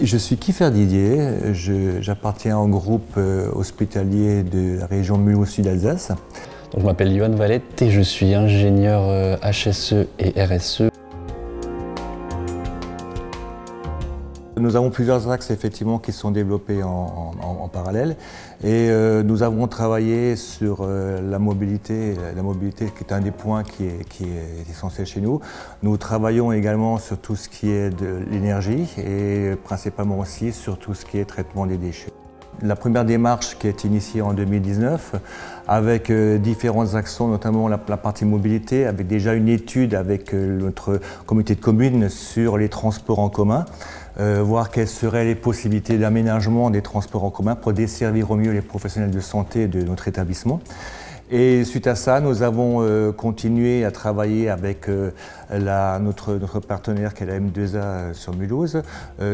Je suis Kiefer Didier, j'appartiens au groupe hospitalier de la région Mulhouse-Sud-Alsace. Je m'appelle Johan Valette et je suis ingénieur HSE et RSE. Nous avons plusieurs axes effectivement qui sont développés en parallèle et nous avons travaillé sur la mobilité qui est un des points qui est essentiel chez nous. Nous travaillons également sur tout ce qui est de l'énergie et principalement aussi sur tout ce qui est traitement des déchets. La première démarche qui a été initiée en 2019 avec différents accents, notamment la partie mobilité, avec déjà une étude avec notre comité de communes sur les transports en commun, voir quelles seraient les possibilités d'aménagement des transports en commun pour desservir au mieux les professionnels de santé de notre établissement. Et suite à ça, nous avons continué à travailler avec notre partenaire qui est la M2A sur Mulhouse,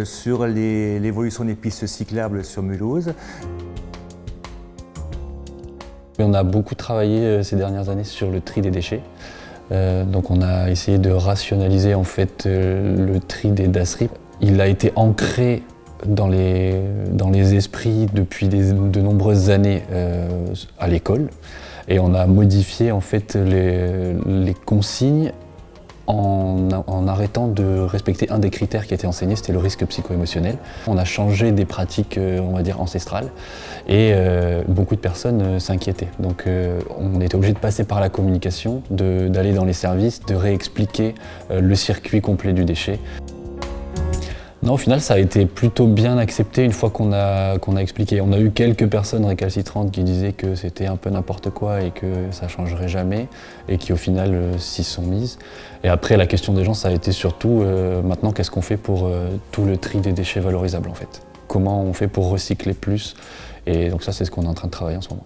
sur l'évolution des pistes cyclables sur Mulhouse. On a beaucoup travaillé ces dernières années sur le tri des déchets. Donc on a essayé de rationaliser en fait le tri des dasseries. Il a été ancré dans les esprits depuis de nombreuses années à l'école. Et on a modifié en fait les consignes en arrêtant de respecter un des critères qui était enseigné, c'était le risque psycho-émotionnel. On a changé des pratiques, on va dire, ancestrales et beaucoup de personnes s'inquiétaient. Donc on était obligé de passer par la communication, d'aller dans les services, de réexpliquer le circuit complet du déchet. Non, au final, ça a été plutôt bien accepté une fois qu'on a expliqué. On a eu quelques personnes récalcitrantes qui disaient que c'était un peu n'importe quoi et que ça ne changerait jamais et qui au final s'y sont mises. Et après, la question des gens, ça a été surtout maintenant, qu'est-ce qu'on fait pour tout le tri des déchets valorisables en fait? Comment on fait pour recycler plus? Et donc ça, c'est ce qu'on est en train de travailler en ce moment.